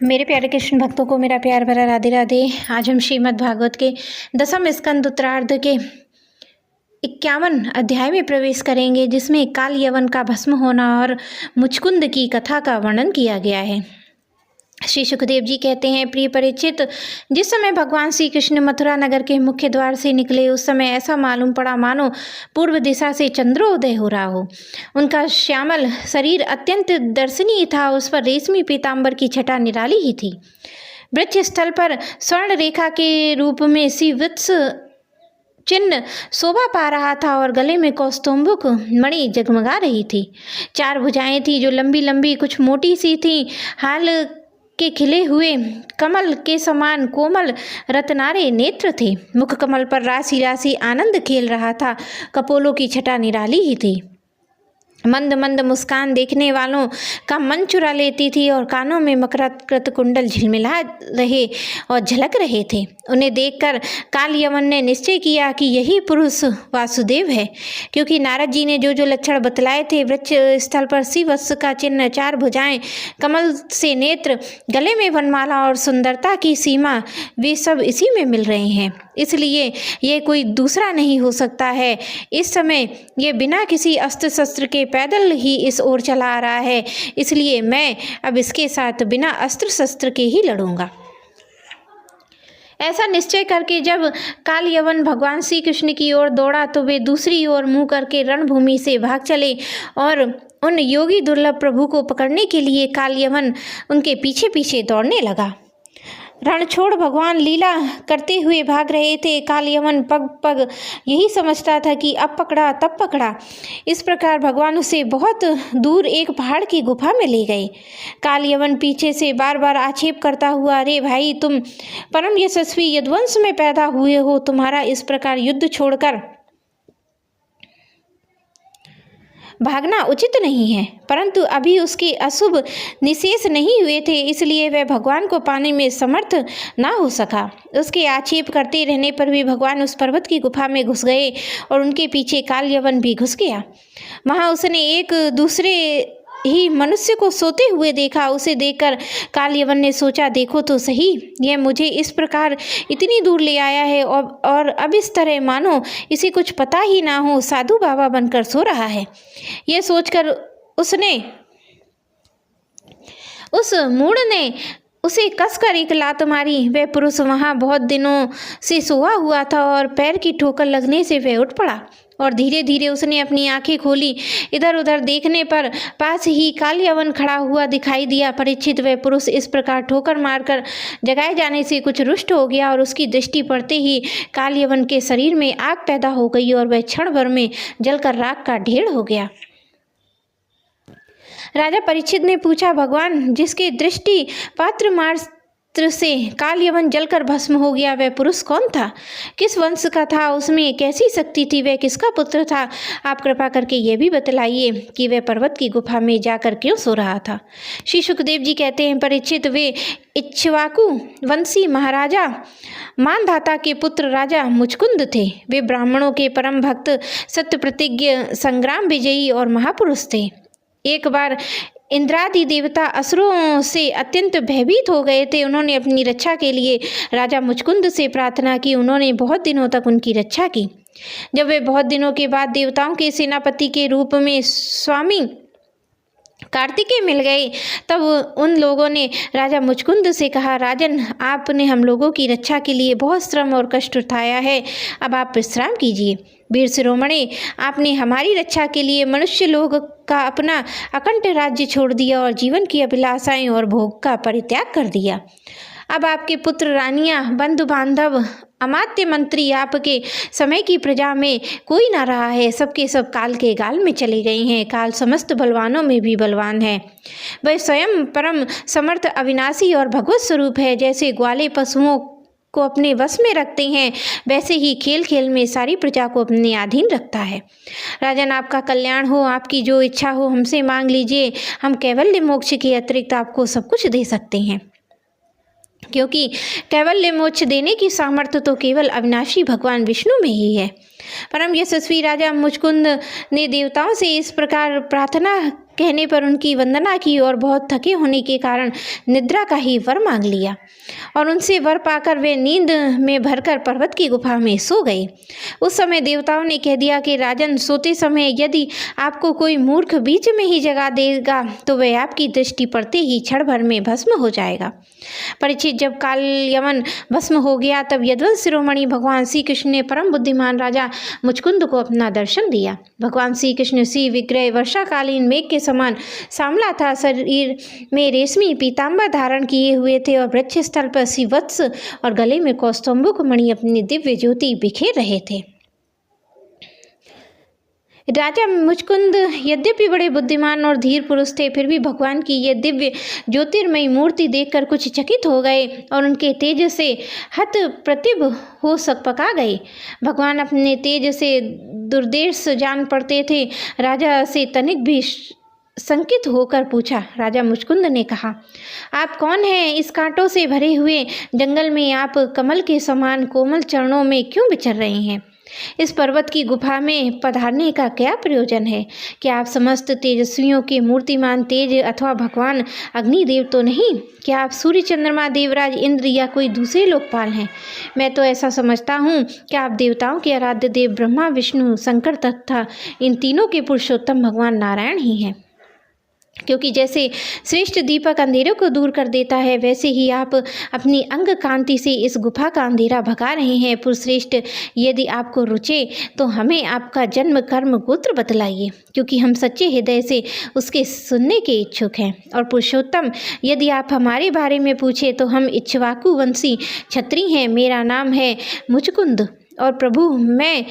मेरे प्यारे कृष्ण भक्तों को मेरा प्यार भरा राधे राधे। आज हम श्रीमद् भागवत के 10वें स्कंद उत्तरार्ध के 51 अध्याय में प्रवेश करेंगे, जिसमें काल यवन का भस्म होना और मुचकुंद की कथा का वर्णन किया गया है। श्री सुखदेव जी कहते हैं, प्रिय परीक्षित, जिस समय भगवान श्री कृष्ण मथुरा नगर के मुख्य द्वार से निकले, उस समय ऐसा मालूम पड़ा मानो पूर्व दिशा से चंद्रोदय हो रहा हो। उनका श्यामल शरीर अत्यंत दर्शनीय था, उस पर रेशमी पीताम्बर की छटा निराली ही थी। वृक्ष स्थल पर स्वर्ण रेखा के रूप में श्रीवत्स चिन्ह शोभा पा रहा था और गले में कौस्तुंभुक मणि जगमगा रही थी। 4 भुजाएं थी जो लंबी लंबी कुछ मोटी सी थी। हाल के खिले हुए कमल के समान कोमल रत्नारे नेत्र थे। मुख कमल पर राशि राशि आनंद खेल रहा था। कपोलों की छटा निराली ही थी। मंद मंद मुस्कान देखने वालों का मन चुरा लेती थी और कानों में मकरकृत कुंडल झिलमिला रहे और झलक रहे थे। उन्हें देखकर काल यवन ने निश्चय किया कि यही पुरुष वासुदेव है, क्योंकि नारद जी ने जो जो लक्षण बतलाए थे, वृक्ष स्थल पर श्रीवत्स का चिन्ह, 4 भुजाएं, कमल से नेत्र, गले में वनमाला और सुंदरता की सीमा, वे सब इसी में मिल रहे हैं। इसलिए ये कोई दूसरा नहीं हो सकता है। इस समय ये बिना किसी अस्त्र शस्त्र के पैदल ही इस ओर चला आ रहा है, इसलिए मैं अब इसके साथ बिना अस्त्र शस्त्र के ही लड़ूंगा। ऐसा निश्चय करके जब काल यवन भगवान श्री कृष्ण की ओर दौड़ा, तो वे दूसरी ओर मुंह करके रणभूमि से भाग चले और उन योगी दुर्लभ प्रभु को पकड़ने के लिए काल यवन उनके पीछे पीछे दौड़ने लगा। रण छोड़ भगवान लीला करते हुए भाग रहे थे। काल यवन पग पग यही समझता था कि अब पकड़ा तब पकड़ा। इस प्रकार भगवान उसे बहुत दूर एक पहाड़ की गुफा में ले गए। काल यवन पीछे से बार बार आक्षेप करता हुआ, अरे भाई, तुम परम यशस्वी यदुवंश में पैदा हुए हो, तुम्हारा इस प्रकार युद्ध छोड़कर भागना उचित नहीं है। परंतु अभी उसके अशुभ निशेष नहीं हुए थे, इसलिए वह भगवान को पाने में समर्थ ना हो सका। उसके आक्षेप करते रहने पर भी भगवान उस पर्वत की गुफा में घुस गए और उनके पीछे काल यवन भी घुस गया। वहाँ उसने एक दूसरे ही मनुष्य को सोते हुए देखा। उसे देखकर काल यवन ने सोचा, देखो तो सही, यह मुझे इस प्रकार इतनी दूर ले आया है और अब इस तरह मानो इसे कुछ पता ही ना हो, साधु बाबा बनकर सो रहा है। यह सोचकर उस मूढ़ ने उसे कसकर एक लात मारी। वह पुरुष वहाँ बहुत दिनों से सोया हुआ था और पैर की ठोकर लगने से वह उठ पड़ा और धीरे धीरे उसने अपनी आंखें खोली। इधर उधर देखने पर पास ही काल यवन खड़ा हुआ दिखाई दिया। परीक्षित, वह पुरुष इस प्रकार ठोकर मारकर जगाए जाने से कुछ रुष्ट हो गया और उसकी दृष्टि पड़ते ही काल यवन के शरीर में आग पैदा हो गई और वह क्षण भर में जलकर राख का ढेर हो गया। राजा परीक्षित ने पूछा, भगवान, जिसके दृष्टि पात्र मात्र से काल यवन जलकर भस्म हो गया, वह पुरुष कौन था? किस वंश का था? उसमें कैसी शक्ति थी? वह किसका पुत्र था? आप कृपा करके यह भी बतलाइए कि वह पर्वत की गुफा में जाकर क्यों सो रहा था। श्री सुखदेव जी कहते हैं, परीक्षित, वे इक्ष्वाकु वंशी महाराजा मानधाता के पुत्र राजा मुचकुंद थे। वे ब्राह्मणों के परम भक्त, सत्य प्रतिज्ञ, संग्राम विजयी और महापुरुष थे। एक बार इंद्रादि देवता असुरों से अत्यंत भयभीत हो गए थे। उन्होंने अपनी रक्षा के लिए राजा मुचकुंद से प्रार्थना की। उन्होंने बहुत दिनों तक उनकी रक्षा की। जब वे बहुत दिनों के बाद देवताओं के सेनापति के रूप में स्वामी कार्तिकेय मिल गए, तब उन लोगों ने राजा मुचकुंद से कहा, राजन, आपने हम लोगों की रक्षा के लिए बहुत श्रम और कष्ट उठाया है, अब आप विश्राम कीजिए। वीर शिरोमणि, आपने हमारी रक्षा के लिए मनुष्य लोग का अपना अखंड राज्य छोड़ दिया और जीवन की अभिलाषाएं और भोग का परित्याग कर दिया। अब आपके पुत्र, रानियां, बंधु बांधव, अमात्य मंत्री, आपके समय की प्रजा में कोई ना रहा है। सबके सब काल के गाल में चले गए हैं। काल समस्त बलवानों में भी बलवान है। वह स्वयं परम समर्थ, अविनाशी और भगवत स्वरूप है। जैसे ग्वाले पशुओं को अपने वश में रखते हैं, वैसे ही खेल खेल में सारी प्रजा को अपने अधीन रखता है। राजन, आपका कल्याण हो, आपकी जो इच्छा हो हमसे मांग लीजिए। हम कैवल्य मोक्ष के अतिरिक्त आपको सब कुछ दे सकते हैं, क्योंकि कैवल्य मोक्ष देने की सामर्थ्य तो केवल अविनाशी भगवान विष्णु में ही है। परम यशस्वी राजा मुचकुंद ने देवताओं से इस प्रकार प्रार्थना कहने पर उनकी वंदना की और बहुत थके होने के कारण निद्रा का ही वर मांग लिया और उनसे वर पाकर वे नींद में भरकर पर्वत की गुफा में सो गए। उस समय देवताओं ने कह दिया कि राजन, सोते समय यदि आपको कोई मूर्ख बीच में ही जगा देगा तो वह आपकी दृष्टि पड़ते ही क्षण भर में भस्म हो जाएगा। परीक्षित, जब काल यमन भस्म हो गया तब यदुवंश शिरोमणि भगवान श्री कृष्ण ने परम बुद्धिमान राजा मुचकुंद को अपना दर्शन दिया। भगवान श्री कृष्ण श्री विग्रह वर्षाकालीन मेघ के समान सांवला था, शरीर में रेशमी पीताम्बर धारण किए हुए थे और वृक्ष स्थल पर श्री वत्स और गले में कौस्तुंभुक मणि अपनी दिव्य ज्योति बिखेर रहे थे। राजा मुचकुंद यद्यपि बड़े बुद्धिमान और धीर पुरुष थे, फिर भी भगवान की यह दिव्य ज्योतिर्मयी मूर्ति देखकर कुछ चकित हो गए और उनके तेज से हत प्रतिभ हो सकपका गए। भगवान अपने तेज से दुर्देश जान पड़ते थे। राजा से तनिक भी संकित होकर पूछा। राजा मुचकुंद ने कहा, आप कौन हैं? इस कांटों से भरे हुए जंगल में आप कमल के समान कोमल चरणों में क्यों विचर रहे हैं? इस पर्वत की गुफा में पधारने का क्या प्रयोजन है? क्या आप समस्त तेजस्वियों के मूर्तिमान तेज अथवा भगवान अग्निदेव तो नहीं? क्या आप सूर्य, चंद्रमा, देवराज इंद्र या कोई दूसरे लोकपाल हैं? मैं तो ऐसा समझता हूँ कि आप देवताओं के आराध्य देव ब्रह्मा, विष्णु, शंकर तथा इन तीनों के पुरुषोत्तम भगवान नारायण ही हैं। क्योंकि जैसे श्रेष्ठ दीपक अंधेरों को दूर कर देता है, वैसे ही आप अपनी अंग कांति से इस गुफा का अंधेरा भगा रहे हैं। पुरुषश्रेष्ठ, यदि आपको रुचे तो हमें आपका जन्म, कर्म, गोत्र बतलाइए, क्योंकि हम सच्चे हृदय से उसके सुनने के इच्छुक हैं। और पुरुषोत्तम, यदि आप हमारे बारे में पूछे तो हम इक्ष्वाकु वंशी क्षत्रिय हैं। मेरा नाम है मुचकुंद और प्रभु मैं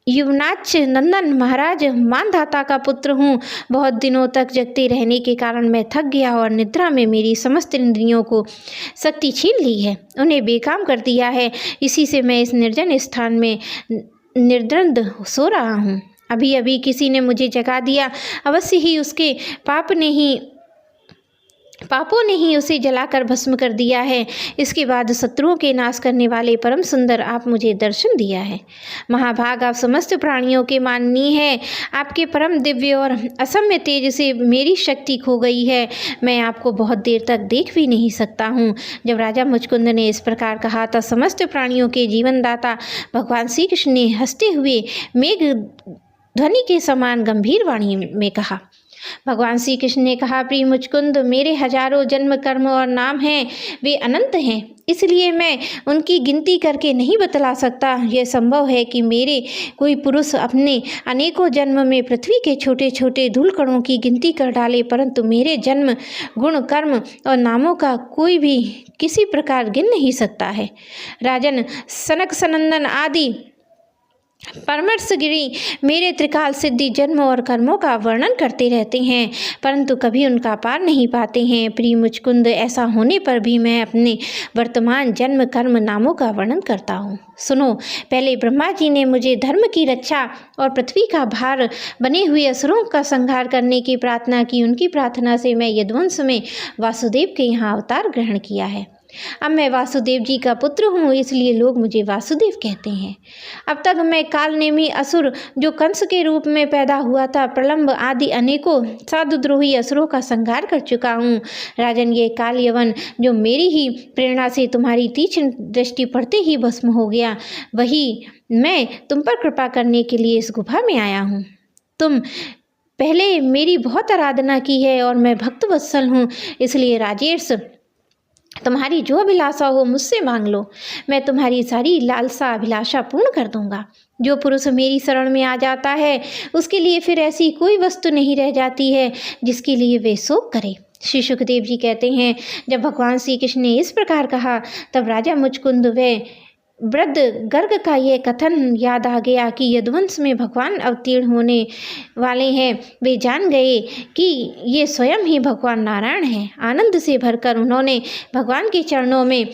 युवनाच नंदन महाराज मानधाता का पुत्र हूँ। बहुत दिनों तक जगते रहने के कारण मैं थक गया और निद्रा में मेरी समस्त इंद्रियों को शक्ति छीन ली है, उन्हें बेकाम कर दिया है। इसी से मैं इस निर्जन स्थान में निर्द्वंद सो रहा हूँ। अभी अभी किसी ने मुझे जगा दिया, अवश्य ही उसके पापों ने ही उसे जलाकर भस्म कर दिया है। इसके बाद शत्रुओं के नाश करने वाले परम सुंदर आप मुझे दर्शन दिया है। महाभाग, आप समस्त प्राणियों के माननीय हैं। आपके परम दिव्य और असम्य तेज से मेरी शक्ति खो गई है। मैं आपको बहुत देर तक देख भी नहीं सकता हूँ। जब राजा मुचकुंद ने इस प्रकार कहा तो समस्त प्राणियों के जीवनदाता भगवान श्री कृष्ण ने हंसते हुए मेघ ध्वनि के समान गंभीर वाणी में कहा। भगवान श्री कृष्ण ने कहा, प्रिय मुचकुंद, मेरे हजारों जन्म, कर्म और नाम हैं, वे अनंत हैं, इसलिए मैं उनकी गिनती करके नहीं बतला सकता। यह संभव है कि मेरे कोई पुरुष अपने अनेकों जन्म में पृथ्वी के छोटे छोटे धूलकणों की गिनती कर डाले, परंतु मेरे जन्म, गुण, कर्म और नामों का कोई भी किसी प्रकार गिन नहीं सकता है। राजन, सनक, सनंदन आदि परमर्षगिरी मेरे त्रिकाल सिद्धि जन्म और कर्मों का वर्णन करते रहते हैं, परंतु कभी उनका पार नहीं पाते हैं। प्रिय मुचकुंद, ऐसा होने पर भी मैं अपने वर्तमान जन्म, कर्म, नामों का वर्णन करता हूँ। सुनो, पहले ब्रह्मा जी ने मुझे धर्म की रक्षा और पृथ्वी का भार बने हुए असुरों का संहार करने की प्रार्थना की। उनकी प्रार्थना से मैं यदुवंश में वासुदेव के यहाँ अवतार ग्रहण किया है। अब मैं वासुदेव जी का पुत्र हूँ, इसलिए लोग मुझे वासुदेव कहते हैं। अब तक मैं कालनेमी असुर जो कंस के रूप में पैदा हुआ था, प्रलंब आदि अनेकों साधुद्रोही असुरों का संहार कर चुका हूँ। राजन, ये काल यवन जो मेरी ही प्रेरणा से तुम्हारी तीक्ष्ण दृष्टि पड़ते ही भस्म हो गया, वही मैं तुम पर कृपा करने के लिए इस गुफा में आया हूँ। तुम पहले मेरी बहुत आराधना की है और मैं भक्त वत्सल हूँ, इसलिए राजेश, तुम्हारी जो अभिलाषा हो मुझसे मांग लो, मैं तुम्हारी सारी लालसा अभिलाषा पूर्ण कर दूंगा। जो पुरुष मेरी शरण में आ जाता है उसके लिए फिर ऐसी कोई वस्तु नहीं रह जाती है जिसके लिए वे शोक करे। श्री सुखदेव जी कहते हैं, जब भगवान श्री कृष्ण ने इस प्रकार कहा तब राजा मुचकुंद व वृद्ध गर्ग का यह कथन याद आ गया कि यदुवंश में भगवान अवतीर्ण होने वाले हैं। वे जान गए कि ये स्वयं ही भगवान नारायण हैं। आनंद से भरकर उन्होंने भगवान के चरणों में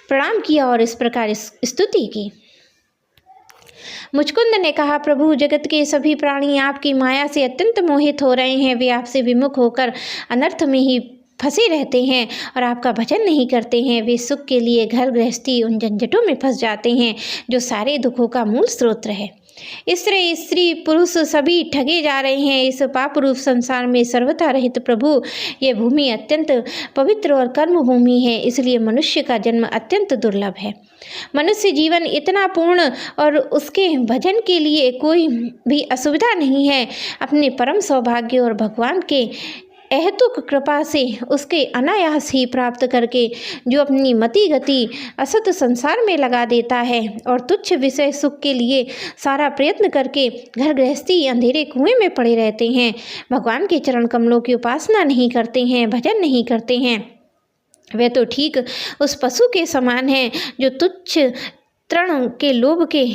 प्रणाम किया और इस प्रकार स्तुति की। मुचकुंद ने कहा, प्रभु, जगत के सभी प्राणी आपकी माया से अत्यंत मोहित हो रहे हैं। वे आपसे विमुख होकर अनर्थ में ही फंसे रहते हैं और आपका भजन नहीं करते हैं। वे सुख के लिए घर गृहस्थी उन झंझटों में फंस जाते हैं जो सारे दुखों का मूल स्रोत है। स्त्री स्त्री पुरुष सभी ठगे जा रहे हैं। इस पाप रूप संसार में सर्वथा रहित प्रभु, ये भूमि अत्यंत पवित्र और कर्म भूमि है, इसलिए मनुष्य का जन्म अत्यंत दुर्लभ है। मनुष्य जीवन इतना पूर्ण और उसके भजन के लिए कोई भी असुविधा नहीं है। अपने परम सौभाग्य और भगवान के अहेतुक कृपा से उसके अनायास ही प्राप्त करके जो अपनी मति गति असत संसार में लगा देता है और तुच्छ विषय सुख के लिए सारा प्रयत्न करके घर गृहस्थी अंधेरे कुएं में पड़े रहते हैं, भगवान के चरण कमलों की उपासना नहीं करते हैं, भजन नहीं करते हैं, वे तो ठीक उस पशु के समान हैं जो तुच्छ तृण के लोभ के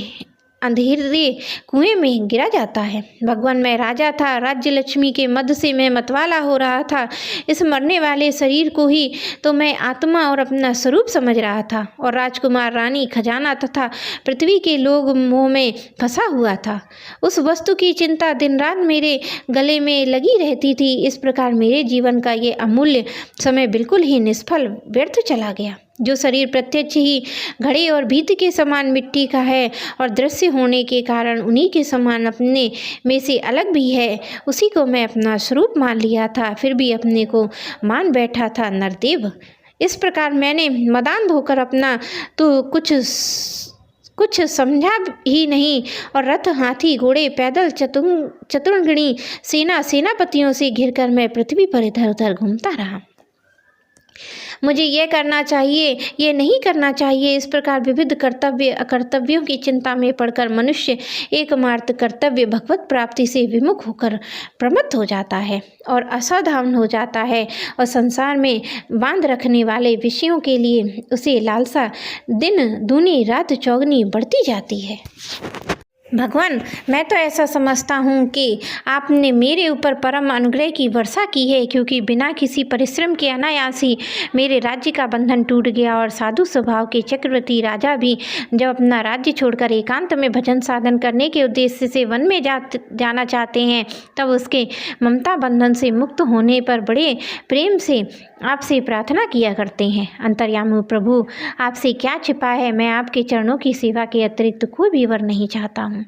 अंधेरे कुएं में गिरा जाता है। भगवान, मैं राजा था, राज्य लक्ष्मी के मद से मैं मतवाला हो रहा था। इस मरने वाले शरीर को ही तो मैं आत्मा और अपना स्वरूप समझ रहा था और राजकुमार, रानी, खजाना तथा पृथ्वी के लोग मोह में फंसा हुआ था। उस वस्तु की चिंता दिन रात मेरे गले में लगी रहती थी। इस प्रकार मेरे जीवन का ये अमूल्य समय बिल्कुल ही निष्फल व्यर्थ चला गया। जो शरीर प्रत्यक्ष ही घड़े और भीत के समान मिट्टी का है और दृश्य होने के कारण उन्हीं के समान अपने में से अलग भी है, उसी को मैं अपना स्वरूप मान लिया था, फिर भी अपने को मान बैठा था नरदेव। इस प्रकार मैंने मदान होकर अपना तो कुछ समझा ही नहीं और रथ, हाथी, घोड़े, पैदल, चतुर्गणी सेनापतियों से घिरकर मैं पृथ्वी पर इधर उधर घूमता रहा। मुझे यह करना चाहिए, ये नहीं करना चाहिए, इस प्रकार विविध कर्तव्य अकर्तव्यों की चिंता में पड़कर मनुष्य एकमात्र कर्तव्य भगवत प्राप्ति से विमुख होकर प्रमत्त हो जाता है और असावधान हो जाता है और संसार में बांध रखने वाले विषयों के लिए उसे लालसा दिन दूनी रात चौगनी बढ़ती जाती है। भगवान, मैं तो ऐसा समझता हूँ कि आपने मेरे ऊपर परम अनुग्रह की वर्षा की है, क्योंकि बिना किसी परिश्रम के अनायास ही मेरे राज्य का बंधन टूट गया और साधु स्वभाव के चक्रवर्ती राजा भी जब अपना राज्य छोड़कर एकांत में भजन साधन करने के उद्देश्य से वन में जाना चाहते हैं, तब उसके ममता बंधन से मुक्त होने पर बड़े प्रेम से आपसे प्रार्थना किया करते हैं। अंतर्यामी प्रभु, आपसे क्या छिपा है, मैं आपके चरणों की सेवा के अतिरिक्त कोई भी वर नहीं चाहता हूँ,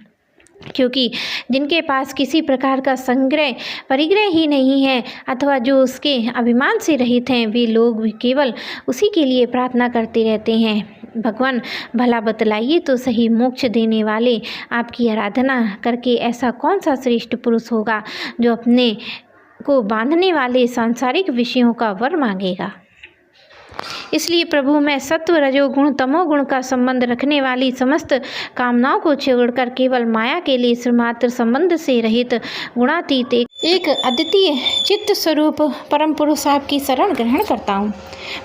क्योंकि जिनके पास किसी प्रकार का संग्रह परिग्रह ही नहीं है अथवा जो उसके अभिमान से रहित हैं, वे लोग भी केवल उसी के लिए प्रार्थना करते रहते हैं। भगवान, भला बतलाइए तो सही, मोक्ष देने वाले आपकी आराधना करके ऐसा कौन सा श्रेष्ठ पुरुष होगा जो अपने को बांधने वाले सांसारिक विषयों का वर मांगेगा। इसलिए प्रभु, मैं सत्व, रजोगुण, तमोगुण का संबंध रखने वाली समस्त कामनाओं को छोड़कर केवल माया के लिए श्रीमात्र संबंध से रहित गुणातीत एक अद्वितीय चित्त स्वरूप परम पुरुष आपकी शरण ग्रहण करता हूँ।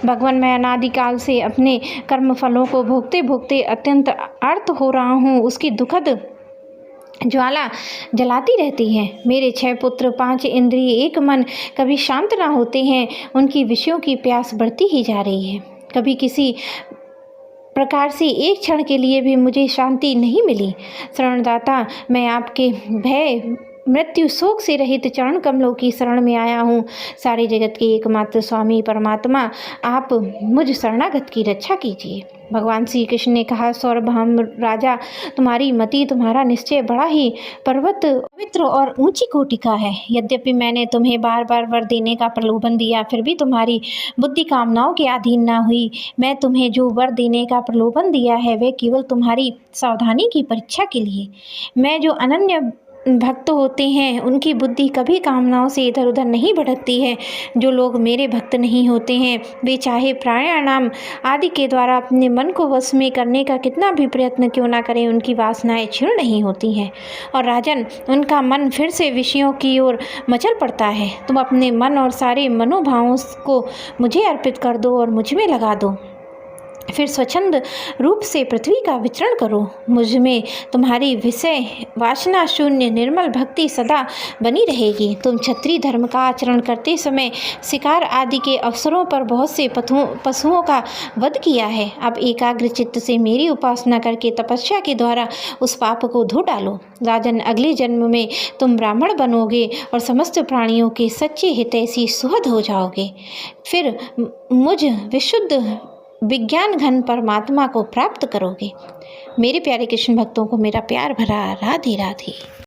भगवान, मैं अनादिकाल से अपने कर्म फलों को भोगते भोगते अत्यंत आर्त हो रहा हूँ। उसकी दुखद ज्वाला जलाती रहती है। मेरे 6 पुत्र, 5 इंद्रिय, 1 मन कभी शांत ना होते हैं। उनकी विषयों की प्यास बढ़ती ही जा रही है। कभी किसी प्रकार से एक क्षण के लिए भी मुझे शांति नहीं मिली। शरणदाता, मैं आपके भय मृत्यु शोक से रहित चरण कमलों की शरण में आया हूँ। सारे जगत के एकमात्र स्वामी परमात्मा, आप मुझ शरणागत की रक्षा कीजिए। भगवान श्री कृष्ण ने कहा, सौरभाम राजा, तुम्हारी मति, तुम्हारा निश्चय बड़ा ही पर्वत पवित्र और ऊंची कोटि का है। यद्यपि मैंने तुम्हें बार बार वर देने का प्रलोभन दिया, फिर भी तुम्हारी बुद्धि कामनाओं के अधीन न हुई। मैं तुम्हें जो वर देने का प्रलोभन दिया है वह केवल तुम्हारी सावधानी की परीक्षा के लिए। मैं जो अनन्य भक्त होते हैं उनकी बुद्धि कभी कामनाओं से इधर उधर नहीं भटकती है। जो लोग मेरे भक्त नहीं होते हैं वे चाहे प्राणायाम आदि के द्वारा अपने मन को वश में करने का कितना भी प्रयत्न क्यों ना करें, उनकी वासनाएं क्षीण नहीं होती हैं और राजन, उनका मन फिर से विषयों की ओर मचल पड़ता है। तुम अपने मन और सारे मनोभावों को मुझे अर्पित कर दो और मुझ में लगा दो, फिर स्वच्छंद रूप से पृथ्वी का विचरण करो। मुझ में तुम्हारी विषय वासना शून्य निर्मल भक्ति सदा बनी रहेगी। तुम क्षत्रिय धर्म का आचरण करते समय शिकार आदि के अवसरों पर बहुत से पशुओं का वध किया है। अब एकाग्र चित्त से मेरी उपासना करके तपस्या के द्वारा उस पाप को धो डालो। राजन, अगले जन्म में तुम ब्राह्मण बनोगे और समस्त प्राणियों के सच्चे हितैषी सुहृद हो जाओगे। फिर मुझ विशुद्ध विज्ञान घन परमात्मा को प्राप्त करोगे। मेरे प्यारे कृष्ण भक्तों को मेरा प्यार भरा राधे राधे।